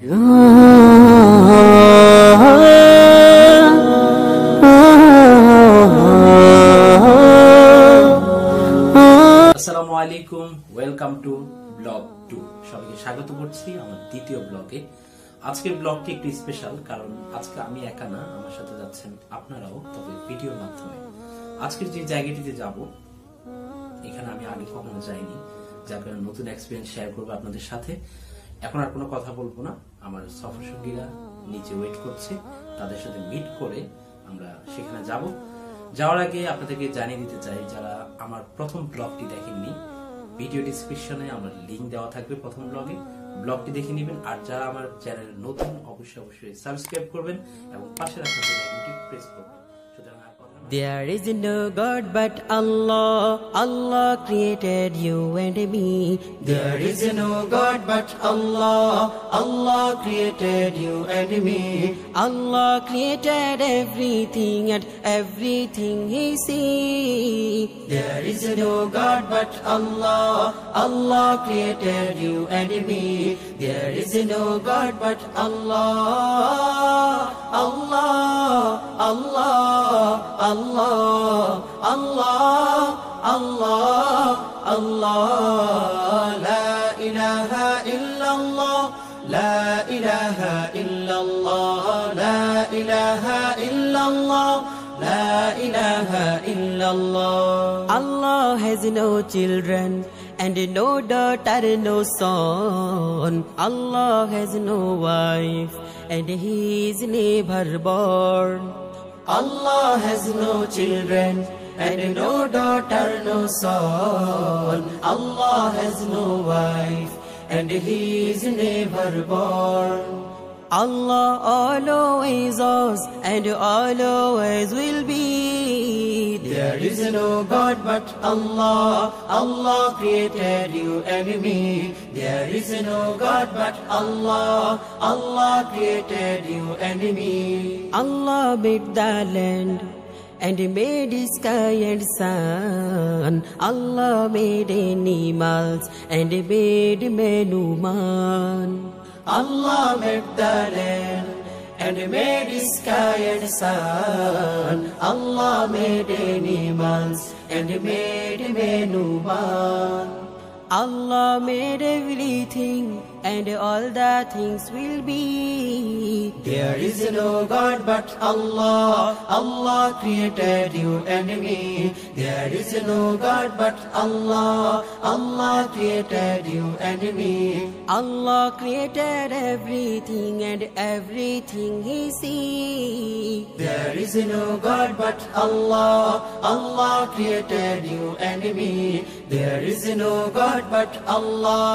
আসসালামু আলাইকুম, welcome to blog 2। সবাইকে স্বাগত করছি আমার দ্বিতীয় ব্লগে। আজকের ব্লগটি একটু স্পেশাল, কারণ আজকে আমি একা না, আমার সাথে যাচ্ছেন আপনারাও, তবে ভিডিওর মাধ্যমে। আজকের যে জায়গাটিতে যাব, এখানে আমি আগে কখনো যাইনি, যার কারণে নতুন এক্সপিরিয়েন্স শেয়ার করবো আপনাদের সাথে। এখন আর কোনো কথা বলবো না, আমার সফর সঙ্গীরা নিচে ওয়েট করছে, তাদের সাথে মিট করে আমরা সেখানে যাব। যাওয়ার আগে আপনাদেরকে জানিয়ে দিতে চাই, যারা আমার প্রথম ব্লগটি দেখেননি, ভিডিও ডিসক্রিপশনে আমার লিংক দেওয়া থাকবে প্রথম ব্লগটি দেখে নেবেন। আর যারা আমার চ্যানেল নতুন, অবশ্যই সাবস্ক্রাইব করবেন এবং পাশে রাখা বেল আইকনটি প্রেস করবেন। সুতরাং আর কথা না, There is no God but Allah. Allah created you and me. There is no God but Allah. Allah created you and me. Allah created everything and everything He sees. There is no God but Allah. Allah created you and me. There is no God but Allah. Allah, Allah, Allah, Allah, Allah, Allah. La ilaha illallah, la ilaha illallah, la ilaha illallah, la ilaha illallah. Allah has no children and no daughter, no son. Allah has no wife and He is never born. Allah has no children and no daughter, no son. Allah has no wife and He is never born. Allah always was and always will be. There is no God but Allah. Allah created you and me. There is no God but Allah. Allah created you and me. Allah made the land and He made the sky and sun. Allah made animals and He made man woman. Allah made the land and He made the sky and sun. Allah made animals and He made man woman. Allah made everything and all the things will be. There is no God but Allah. Allah created you and me. There is no God but Allah. Allah created you and me. Allah created everything and everything He sees. There is no God but Allah. Allah created you and me. There is no God but Allah.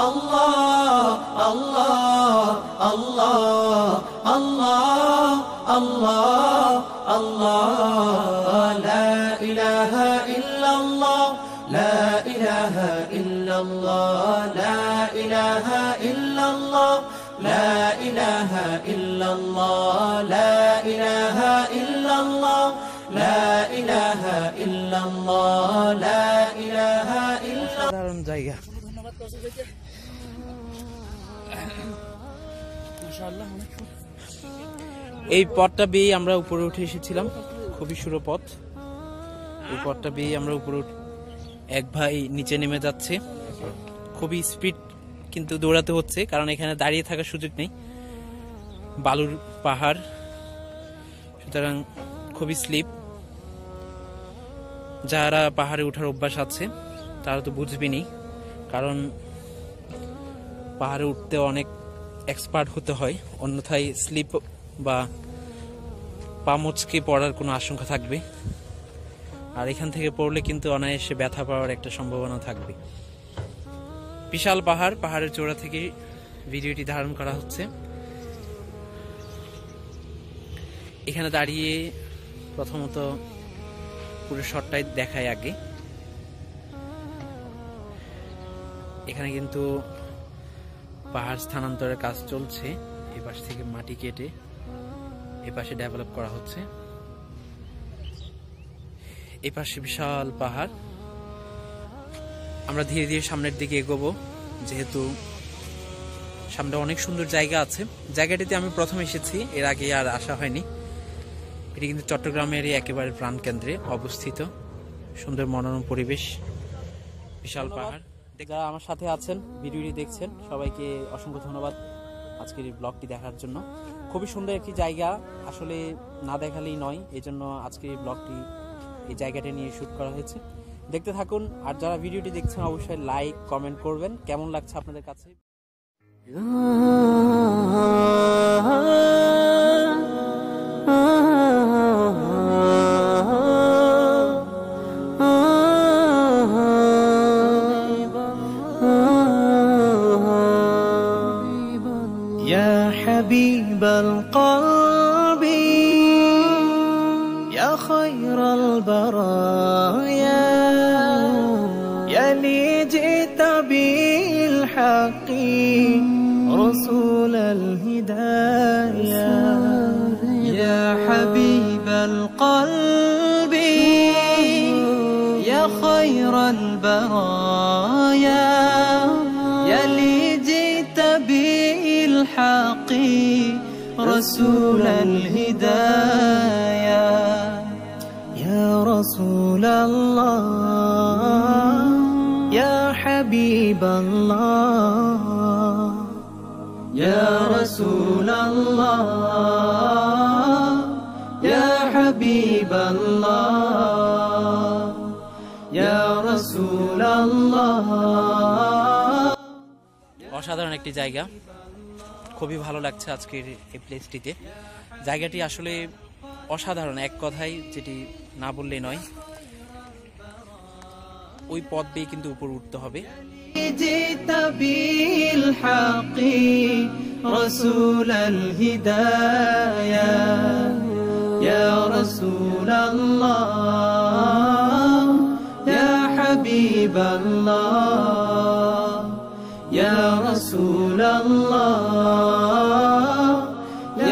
Allah, Allah, Allah, Allah, Allah, Allah. La ilaha illallah, la ilaha illallah, la ilaha illallah, la ilaha illallah, la ilaha illallah, la ilaha illallah, la ilaha illallah. দারুণ জায়গা। এই পথটা বেয়ে আমরা উপরে উঠে এসেছিলাম, খুবই সরু পথ। এই পথটা বেয়ে আমরা উপরে এক ভাই নিচে নেমে যাচ্ছে, খুবই স্পিড কিন্তু দৌড়াতে হচ্ছে, কারণ এখানে দাঁড়িয়ে থাকার সুযোগ নেই, বালুর পাহাড়, সুতরাং খুবই স্লিপ। যারা পাহাড়ে ওঠার অভ্যাস আছে তারা তো বুঝবেনি, কারণ পাহাড়ে উঠতে অনেক এক্সপার্ট হতে হয়, অন্যথায় স্লিপ বা পা মুচকে পড়ার কোনো আশঙ্কা থাকবে। আর এখান থেকে পড়লে কিন্তু অনায়াসে ব্যথা পাওয়ার একটা সম্ভাবনা থাকবে। বিশাল পাহাড়, পাহাড়ের চূড়া থেকে ভিডিওটি ধারণ করা হচ্ছে। এখানে দাঁড়িয়ে প্রথমত পুরো শটটাই দেখায় আগে। এখানে কিন্তু পাহাড় স্থানান্তরের কাজ চলছে, এপাশ থেকে মাটি কেটে এপাশে ডেভেলপ করা হচ্ছে। এপাশে বিশাল পাহাড়। আমরা ধীরে ধীরে সামনের দিকে এগোবো, যেহেতু সামনে অনেক সুন্দর জায়গা আছে। জায়গাটিতে আমি প্রথম এসেছি, এর আগে আর আসা হয়নি। এটি কিন্তু চট্টগ্রামেরই একেবারে প্রাণকেন্দ্রে অবস্থিত। সুন্দর মনোরম পরিবেশ, বিশাল পাহাড়। যারা আমার সাথে আছেন, ভিডিওটি দেখছেন, সবাইকে অসংখ্য ধন্যবাদ আজকের এই ব্লগটি দেখার জন্য। খুবই সুন্দর একটি জায়গা, আসলে না দেখালেই নয়, এই জন্য আজকের এই ব্লগটি এই জায়গাটা নিয়ে শ্যুট করা হয়েছে। দেখতে থাকুন, আর যারা ভিডিওটি দেখছেন অবশ্যই লাইক কমেন্ট করবেন, কেমন লাগছে আপনাদের কাছে। يا حبيب القلب يا خير البرايا يا لي جئت بالحق رسول الهدايا يا حبيب القلب يا خير البرايا يا لي جئت بالحق رسول الهدايا يا رسول الله يا حبيب الله يا رسول الله يا حبيب الله يا رسول الله। অসাধারণ একটি জায়গা, খুবই ভালো লাগছে আজকের এই প্লেসটিতে। জায়গাটি আসলে অসাধারণ, এক কথায় যেটি না বললে নয়। ওই পথ দিয়ে কিন্তু উপর উঠতে হবে। جئت بالحق رسول الهدايا يا رسول الله يا حبيب الله يا رسول الله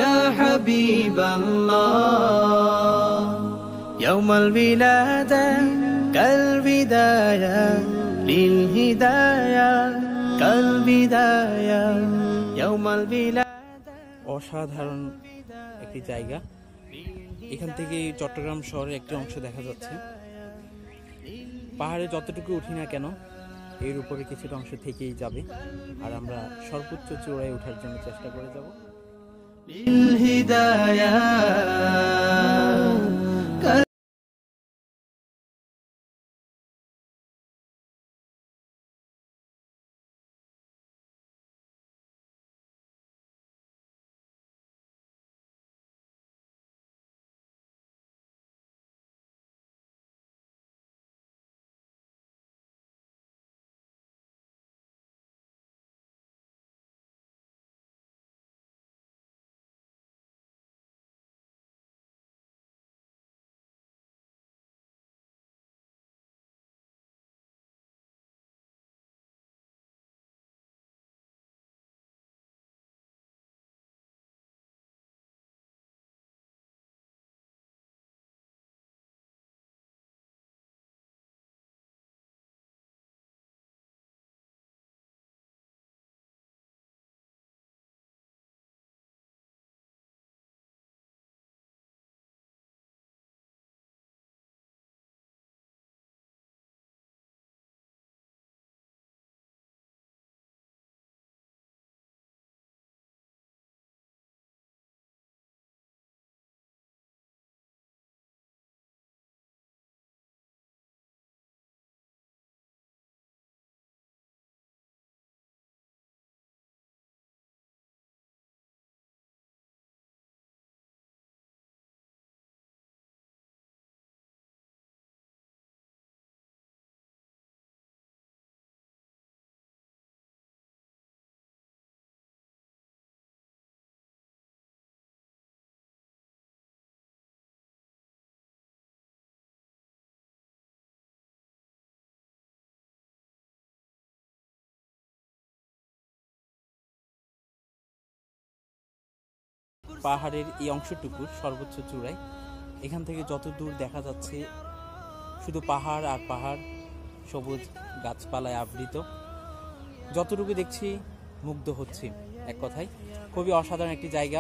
يا حبيب الله يوم الولادة كالبداية للهداية كالبداية يوم الولادة। অসাধারণ একটি জায়গা। এখান থেকে চট্টগ্রাম শহরের একটি অংশ দেখা যাচ্ছে। পাহাড়ে যতটুকু উঠি না কেন, এর উপরে কিছুটা অংশ থেকেই যাবে, আর আমরা সর্বোচ্চ চূড়ায় ওঠার জন্য চেষ্টা করে যাব। للهداية পাহাড়ের এই অংশটুকুর সর্বোচ্চ চূড়ায়, এখান থেকে যত দূর দেখা যাচ্ছে শুধু পাহাড় আর পাহাড়, সবুজ গাছপালায় আবৃত। যতটুকু দেখছি মুগ্ধ হচ্ছি এক কথায়। খুবই অসাধারণ একটি জায়গা,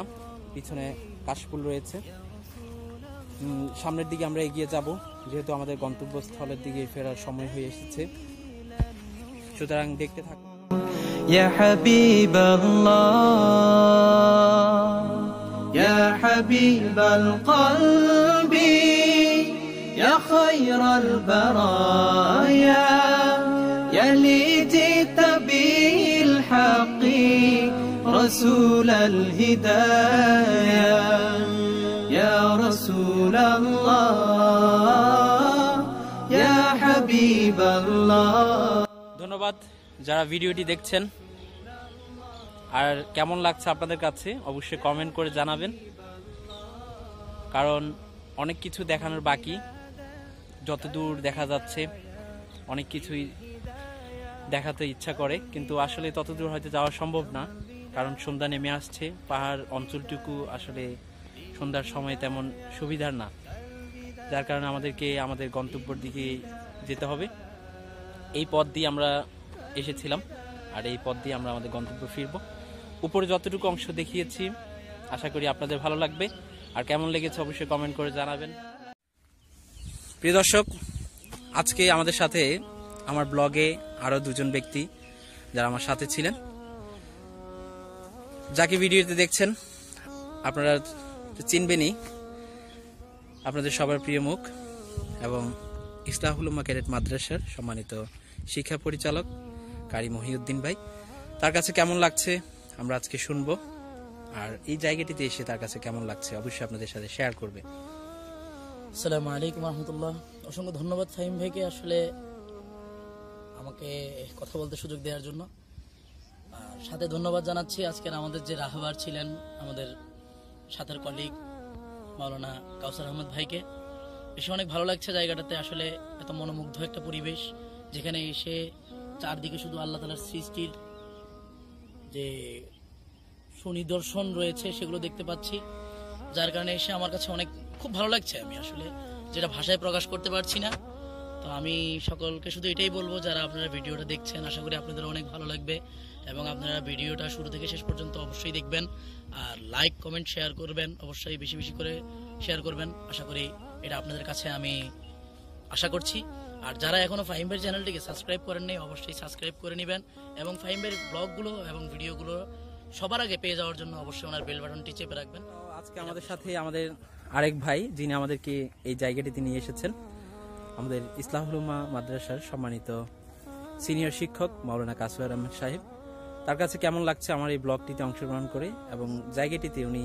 পিছনে কাশফুল রয়েছে। সামনের দিকে আমরা এগিয়ে যাব, যেহেতু আমাদের গন্তব্যস্থলের দিকে ফেরার সময় হয়ে এসেছে, সুতরাং দেখতে থাকুন। يا حبيب الله يا حبيب القلب يا خير البرايا يا اللي جئت بالحق رسول الهدايا يا رسول الله يا حبيب الله। ধন্যবাদ যারা ভিডিওটি দেখছেন। আর কেমন লাগছে আপনাদের কাছে অবশ্যই কমেন্ট করে জানাবেন, কারণ অনেক কিছু দেখানোর বাকি। যতদূর দেখা যাচ্ছে অনেক কিছুই দেখাতে ইচ্ছা করে, কিন্তু আসলে ততদূর হয়তো যাওয়া সম্ভব না, কারণ সন্ধ্যা নেমে আসছে। পাহাড় অঞ্চলটুকু আসলে সন্ধ্যার সময় তেমন সুবিধার না, যার কারণে আমাদেরকে আমাদের গন্তব্যের দিকে যেতে হবে। এই পথ দিয়ে আমরা এসেছিলাম, আর এই পথ দিয়ে আমরা আমাদের গন্তব্য ফিরব। উপরে যতটুকু অংশ দেখিয়েছি আশা করি আপনাদের ভালো লাগবে, আর কেমন লেগেছে অবশ্যই কমেন্ট করে জানাবেন। প্রিয় দর্শক, আজকে আমাদের সাথে আমার ব্লগে আরও দুজন ব্যক্তি যারা আমার সাথে ছিলেন, যাকে ভিডিওতে দেখছেন আপনারা চিনবেনই, আপনাদের সবার প্রিয় মুখ এবং ইসলাহুল উম্মাহ ক্যাডেট মাদ্রাসার সম্মানিত শিক্ষা পরিচালক কারি মহিউদ্দিন ভাই। তার কাছে কেমন লাগছে আমরা আজকে শুনবো, আর এই জায়গাটিতে এসে তার কাছে কেমন লাগছে অবশ্যই আপনাদের সাথে শেয়ার করবে। আসসালামু আলাইকুম রহমতুল্লাহ। অসংখ্য ধন্যবাদ ফাহিম ভাইকে আসলে আমাকে কথা বলতে সুযোগ দেওয়ার জন্য। আর সাথে ধন্যবাদ জানাচ্ছি আজকের আমাদের যে রাহবার ছিলেন, আমাদের সাথের কলিগ মাওলানা কাউসার আহমদ ভাইকে। এসে অনেক ভালো লাগছে জায়গাটাতে। আসলে এত মনোমুগ্ধ একটা পরিবেশ, যেখানে এসে চারদিকে শুধু আল্লাহ তাআলার সৃষ্টির যে সুনিদর্শন রয়েছে সেগুলো দেখতে পাচ্ছি, যার কারণে এসে আমার কাছে অনেক খুব ভালো লাগছে। আমি আসলে যেটা ভাষায় প্রকাশ করতে পারছি না। তো আমি সকলকে শুধু এটাই বলবো, যারা আপনারা ভিডিওটা দেখছেন আশা করি আপনাদের অনেক ভালো লাগবে, এবং আপনারা ভিডিওটা শুরু থেকে শেষ পর্যন্ত অবশ্যই দেখবেন, আর লাইক কমেন্ট শেয়ার করবেন, অবশ্যই বেশি বেশি করে শেয়ার করবেন। আশা করি এটা আপনাদের কাছে আমি আশা করছি। আর যারা এখনো ফাহিম ভাইয়ের চ্যানেলটিকে সাবস্ক্রাইব করেন নাই অবশ্যই সাবস্ক্রাইব করে নেবেন, এবং ফাহিম ভাইয়ের ব্লগগুলো এবং ভিডিওগুলো সবার আগে পেয়ে যাওয়ার জন্য অবশ্যই ওনার বেল বাটনটি চেপে রাখবেন। আজকে আমাদের সাথে আমাদের আরেক ভাই, যিনি আমাদেরকে এই জায়গাটিতে নিয়ে এসেছেন, আমাদের ইসলাহুল উম্মাহ মাদ্রাসার সম্মানিত সিনিয়র শিক্ষক মাওলানা কাসওয়ার আহমেদ সাহেব। তার কাছে কেমন লাগছে আমার এই ব্লগটিতে অংশগ্রহণ করে, এবং জায়গাটিতে উনি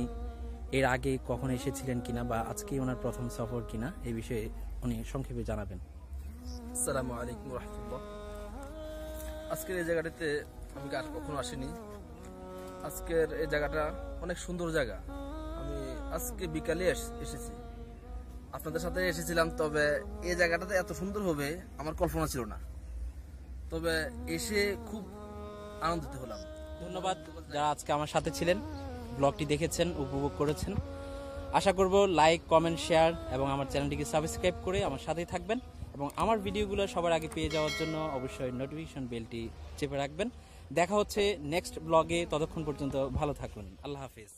এর আগে কখনো এসেছিলেন কিনা বা আজকে ওনার প্রথম সফর কিনা, এই বিষয়ে উনি সংক্ষেপে জানাবেন। আসসালামু আলাইকুম রহমতুল্লাহ। আজকের এই জায়গাটিতে আমি কখনো আসিনি। আজকের এই জায়গাটা অনেক সুন্দর জায়গা। আমি আজকে বিকালে এসেছি, আপনাদের সাথে এসেছিলাম, তবে এই জায়গাটাতে এত সুন্দর হবে আমার কল্পনা ছিল না, তবে এসে খুব আনন্দিত হলাম। ধন্যবাদ যারা আজকে আমার সাথে ছিলেন, ব্লগটি দেখেছেন, উপভোগ করেছেন। আশা করব লাইক কমেন্ট শেয়ার এবং আমার চ্যানেলটিকে সাবস্ক্রাইব করে আমার সাথেই থাকবেন, এবং আমার ভিডিওগুলো সবার আগে পেয়ে যাওয়ার জন্য অবশ্যই নোটিফিকেশন বেলটি চেপে রাখবেন। দেখা হচ্ছে নেক্সট ব্লগে, ততক্ষণ পর্যন্ত ভালো থাকুন। আল্লাহ হাফিজ।